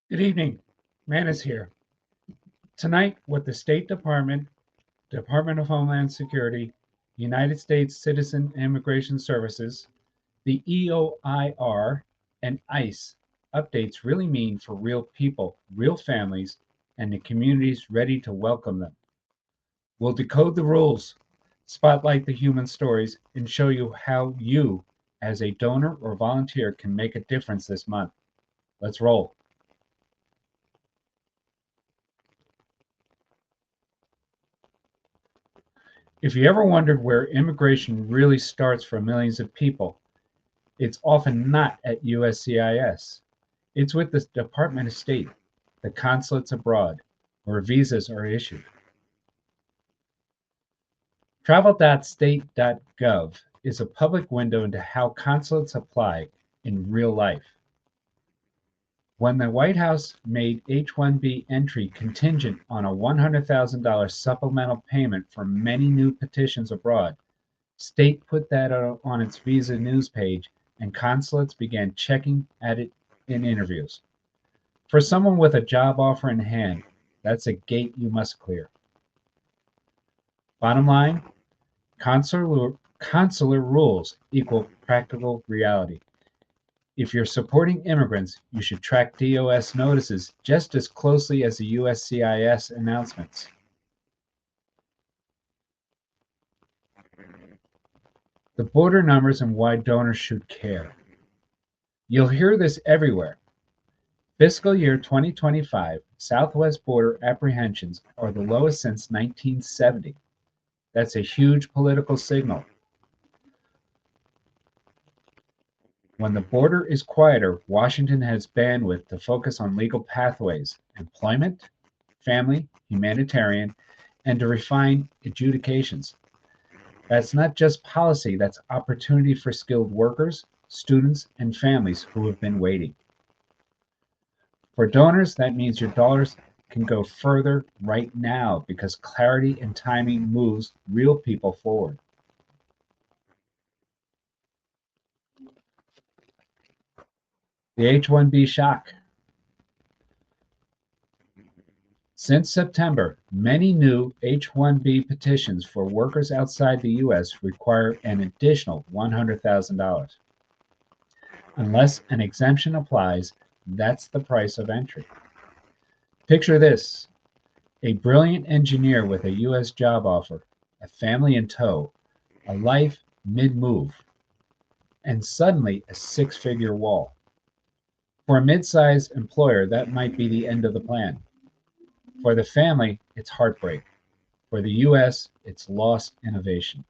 Good evening. Manus here. Tonight, with the State Department, Department of Homeland Security, United States Citizen and Immigration Services, the EOIR, and ICE updates really mean for real people, real families, and the communities ready to welcome them. We'll decode the rules, spotlight the human stories, and show you how you, as a donor or volunteer, can make a difference this month. Let's roll. If you ever wondered where immigration really starts for millions of people, it's often not at USCIS. It's with the Department of State, the consulates abroad, where visas are issued. Travel.state.gov is a public window into how consulates apply in real life. When the White House made H-1B entry contingent on a $100,000 supplemental payment for many new petitions abroad, State put that on its visa news page, and consulates began checking at it in interviews. For someone with a job offer in hand, that's a gate you must clear. Bottom line, consular rules equal practical reality. If you're supporting immigrants, you should track DOS notices just as closely as the USCIS announcements. The border numbers and why donors should care. You'll hear this everywhere. Fiscal year 2025 Southwest border apprehensions are the lowest since 1970. That's a huge political signal. When the border is quieter, Washington has bandwidth to focus on legal pathways, employment, family, humanitarian, and to refine adjudications. That's not just policy, that's opportunity for skilled workers, students, and families who have been waiting. For donors, that means your dollars can go further right now because clarity and timing moves real people forward. The H-1B shock. Since September, many new H-1B petitions for workers outside the U.S. require an additional $100,000. Unless an exemption applies, that's the price of entry. Picture this: a brilliant engineer with a U.S. job offer, a family in tow, a life mid-move, and suddenly a six-figure wall. For a mid-sized employer, that might be the end of the plan. For the family, it's heartbreak. For the U.S., it's lost innovation.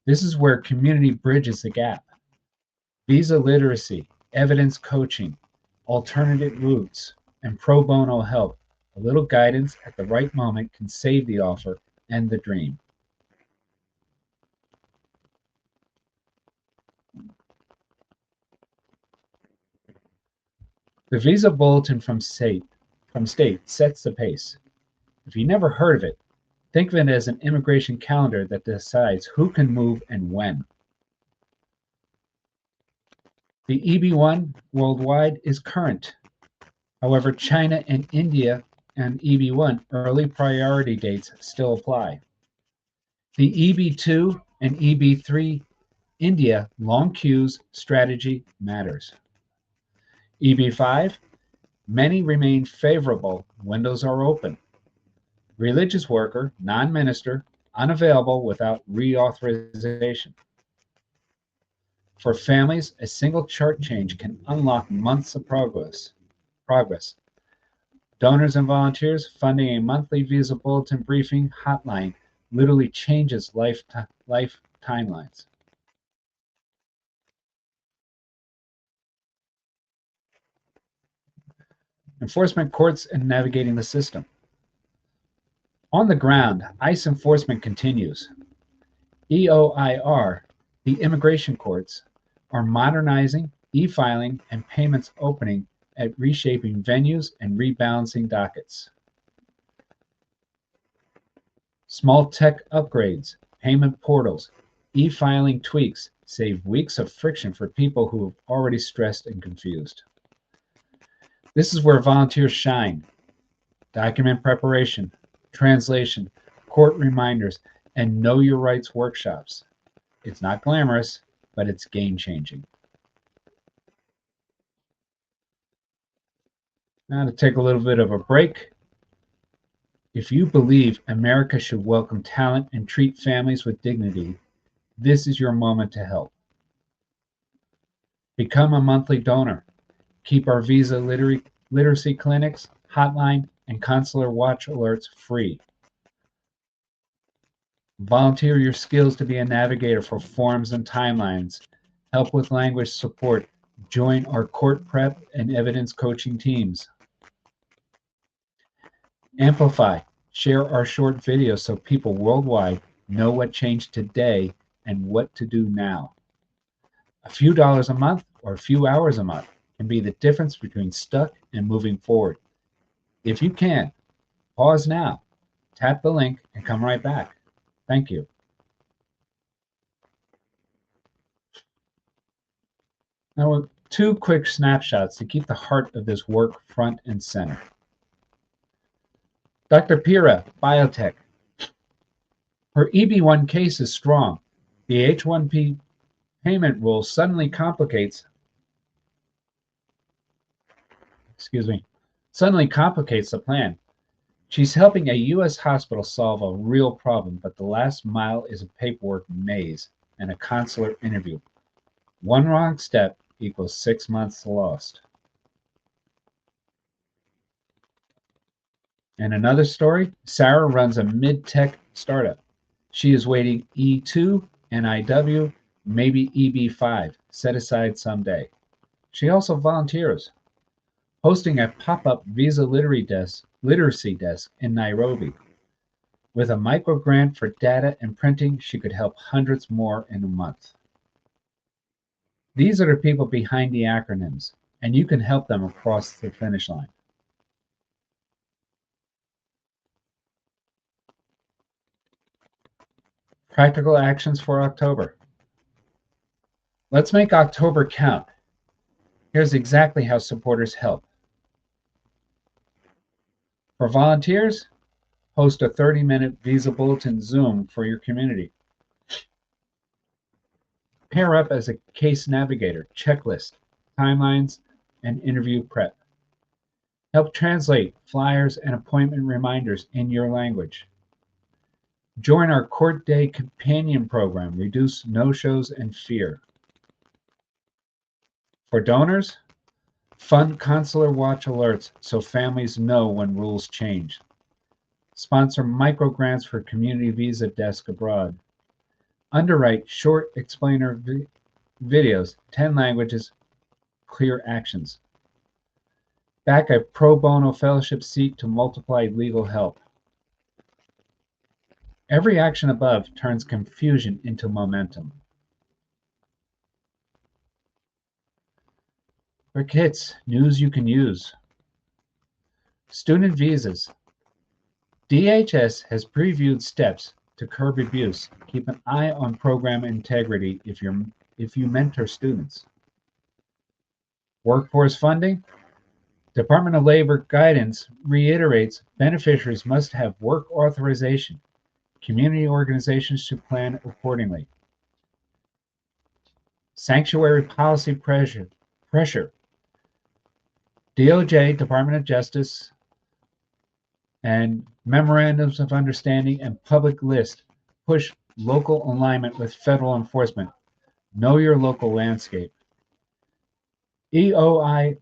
This is where community bridges the gap. Visa literacy, evidence coaching, alternative routes, and pro bono help. A little guidance at the right moment can save the offer and the dream. The Visa Bulletin from state sets the pace. If you never heard of it, think of it as an immigration calendar that decides who can move and when. The EB1 worldwide is current. However, China and India and EB1 early priority dates still apply. The EB2 and EB3 India long queues strategy matters. EB5, many remain favorable, windows are open. Religious worker, non-minister, unavailable without reauthorization. For families, a single chart change can unlock months of progress. Donors and volunteers funding a monthly Visa Bulletin briefing hotline literally changes life timelines. Enforcement courts and navigating the system. On the ground, ICE enforcement continues. EOIR, the immigration courts, are modernizing, e-filing, and payments opening at reshaping venues and rebalancing dockets. Small tech upgrades, payment portals, e-filing tweaks save weeks of friction for people who are already stressed and confused. This is where volunteers shine. Document preparation, translation, court reminders, and know your rights workshops. It's not glamorous, but it's game changing. Now to take a little bit of a break. If you believe America should welcome talent and treat families with dignity, this is your moment to help. Become a monthly donor. Keep our visa literacy clinics, hotline, and consular watch alerts free. Volunteer your skills to be a navigator for forms and timelines. Help with language support. Join our court prep and evidence coaching teams. Amplify. Share our short videos so people worldwide know what changed today and what to do now. A few dollars a month or a few hours a month can be the difference between stuck and moving forward. If you can, pause now, tap the link, and come right back. Thank you. Now, two quick snapshots to keep the heart of this work front and center. Dr. Pira, biotech. Her EB1 case is strong. The H-1B payment rule suddenly complicates the plan. She's helping a U.S. hospital solve a real problem, but the last mile is a paperwork maze and a consular interview. One wrong step equals 6 months lost. And another story, Sarah runs a mid-tech startup. She is waiting E2, NIW, maybe EB5, set aside someday. She also volunteers, hosting a pop-up visa literacy desk in Nairobi. With a micro grant for data and printing, she could help hundreds more in a month. These are the people behind the acronyms, and you can help them across the finish line. Practical actions for October. Let's make October count. Here's exactly how supporters help. For volunteers, host a 30-minute Visa Bulletin Zoom for your community. Pair up as a case navigator, checklist, timelines, and interview prep. Help translate flyers and appointment reminders in your language. Join our Court Day Companion Program, reduce no-shows and fear. For donors, fund consular watch alerts so families know when rules change. Sponsor microgrants for community visa desk abroad. Underwrite short explainer videos, 10 languages, clear actions. Back a pro bono fellowship seat to multiply legal help. Every action above turns confusion into momentum. Quick hits, news you can use. Student visas. DHS has previewed steps to curb abuse. Keep an eye on program integrity if you mentor students. Workforce funding. Department of Labor guidance reiterates beneficiaries must have work authorization. Community organizations should plan accordingly. Sanctuary policy pressure. DOJ, Department of Justice, and memorandums of understanding and public list push local alignment with federal enforcement. Know your local landscape. EOIR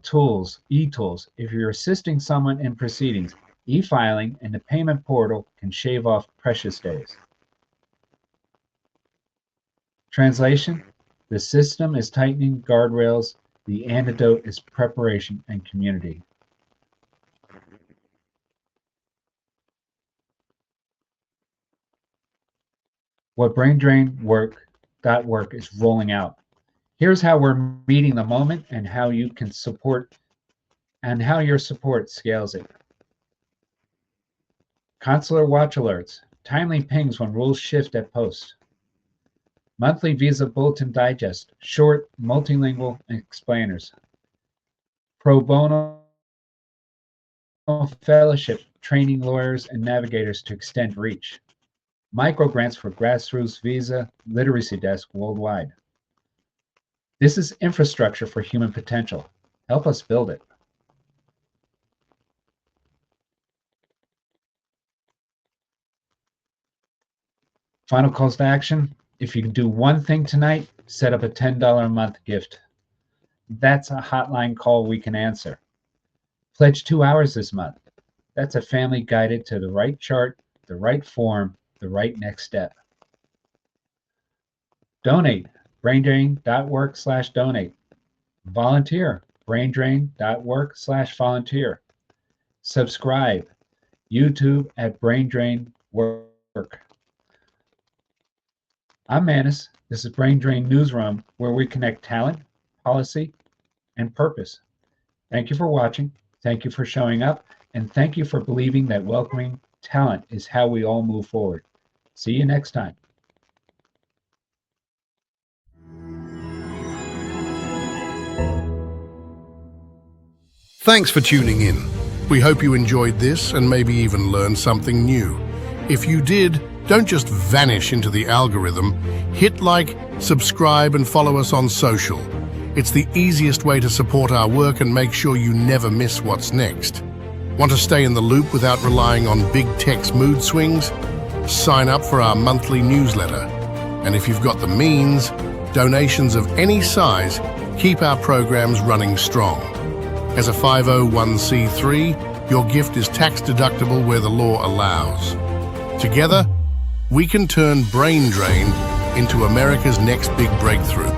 tools, e-tools. If you're assisting someone in proceedings, e-filing and the payment portal can shave off precious days. Translation: the system is tightening guardrails. The antidote is preparation and community. What Brain Drain work is rolling out. Here's how we're meeting the moment and how you can support and how your support scales it. Consular watch alerts, timely pings when rules shift at post. Monthly Visa Bulletin Digest, short, multilingual explainers. Pro bono fellowship, training lawyers and navigators to extend reach. Microgrants for grassroots visa literacy desk worldwide. This is infrastructure for human potential. Help us build it. Final calls to action. If you can do one thing tonight, set up a $10 a month gift. That's a hotline call we can answer. Pledge 2 hours this month. That's a family guided to the right chart, the right form, the right next step. Donate, braindrain.work/donate. Volunteer, braindrain.work/volunteer. Subscribe, YouTube at Brain Drain Work. I'm Manus. This is Brain Drain Newsroom, where we connect talent, policy, and purpose. Thank you for watching. Thank you for showing up. And thank you for believing that welcoming talent is how we all move forward. See you next time. Thanks for tuning in. We hope you enjoyed this and maybe even learned something new. If you did, don't just vanish into the algorithm. Hit like, subscribe, and follow us on social. It's the easiest way to support our work and make sure you never miss what's next. Want to stay in the loop without relying on big tech's mood swings? Sign up for our monthly newsletter. And if you've got the means, donations of any size keep our programs running strong. As a 501c3, your gift is tax deductible where the law allows. Together, we can turn Brain Drain into America's next big breakthrough.